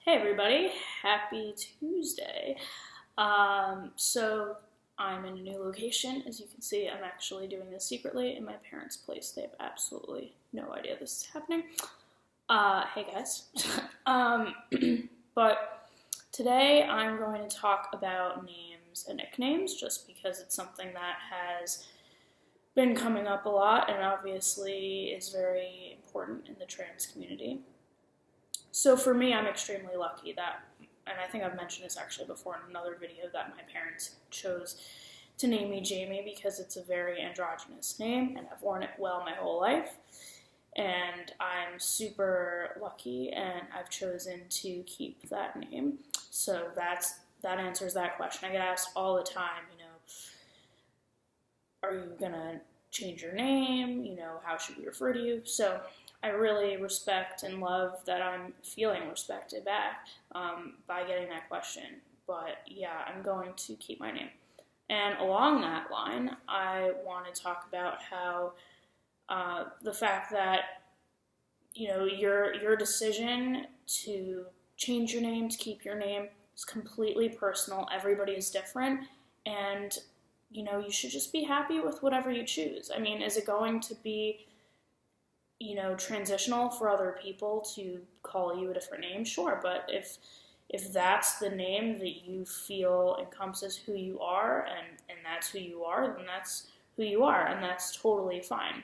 Hey everybody, happy Tuesday. So I'm in a new location. As you can see, I'm actually doing this secretly in my parents' place. They have absolutely no idea this is happening. Hey guys. But today I'm going to talk about names and nicknames just because it's something that has been coming up a lot and obviously is very important in the trans community. So for me, I'm extremely lucky that, and I think I've mentioned this actually before in another video, that my parents chose to name me Jamie because it's a very androgynous name, and I've worn it well my whole life. And I'm super lucky, and I've chosen to keep that name. So that answers that question. I get asked all the time, are you gonna change your name? How should we refer to you? So I really respect and love that I'm feeling respected back by getting that question. But yeah, I'm going to keep my name. And along that line, I want to talk about how the fact that, your decision to change your name, to keep your name, is completely personal. Everybody is different. And, you should just be happy with whatever you choose. I mean, is it going to be transitional for other people to call you a different name? Sure, but if that's the name that you feel encompasses who you are and that's who you are, then that's who you are, and that's totally fine.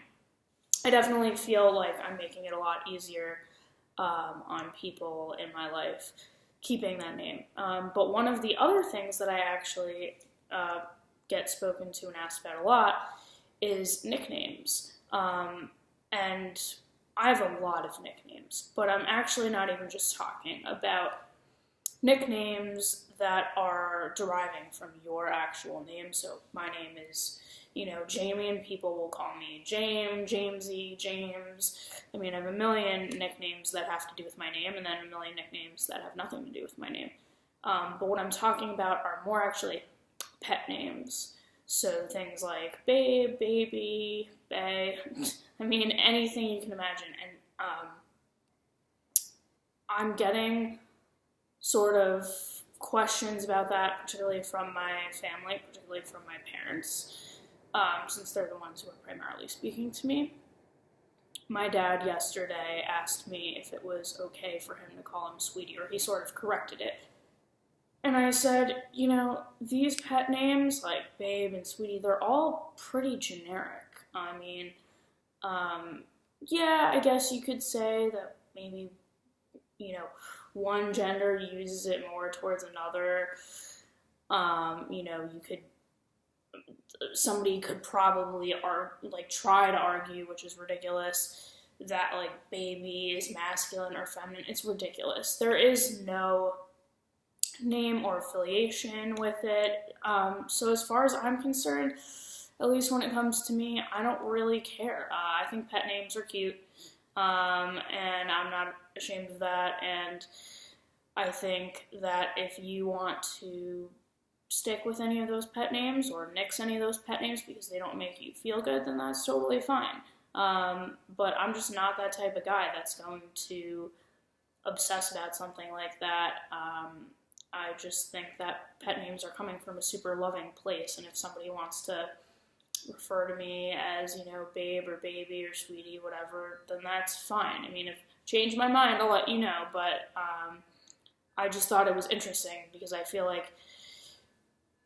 I definitely feel like I'm making it a lot easier on people in my life keeping that name. But one of the other things that I actually get spoken to and asked about a lot is nicknames. And I have a lot of nicknames, but I'm actually not even just talking about nicknames that are deriving from your actual name. So my name is, Jamie, and people will call me James, Jamesy, James. I mean, I have a million nicknames that have to do with my name, and then a million nicknames that have nothing to do with my name. But what I'm talking about are more actually pet names. So things like babe, baby, bae, I mean, anything you can imagine. And I'm getting sort of questions about that, particularly from my family, particularly from my parents, since they're the ones who are primarily speaking to me. My dad yesterday asked me if it was okay for him to call him Sweetie, or he sort of corrected it. And I said, these pet names like Babe and Sweetie, they're all pretty generic. I mean, yeah, I guess you could say that maybe, one gender uses it more towards another. Somebody could probably try to argue, which is ridiculous, that baby is masculine or feminine. It's ridiculous. There is no name or affiliation with it. So as far as I'm concerned, at least when it comes to me, I don't really care. I think pet names are cute, and I'm not ashamed of that. And I think that if you want to stick with any of those pet names or nix any of those pet names because they don't make you feel good, then that's totally fine. But I'm just not that type of guy that's going to obsess about something like that. I just think that pet names are coming from a super loving place, and if somebody wants to refer to me as, babe or baby or sweetie, whatever, then that's fine. I mean, if I change my mind, I'll let you know, but I just thought it was interesting because I feel like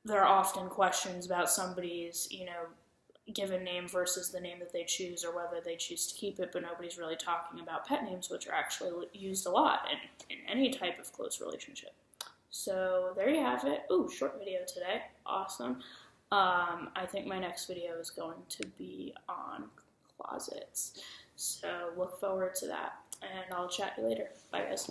there are often questions about somebody's, given name versus the name that they choose or whether they choose to keep it, but nobody's really talking about pet names, which are actually used a lot in any type of close relationship. So there you have it. Ooh, short video today. Awesome. I think my next video is going to be on closets. So look forward to that. And I'll chat to you later. Bye, guys.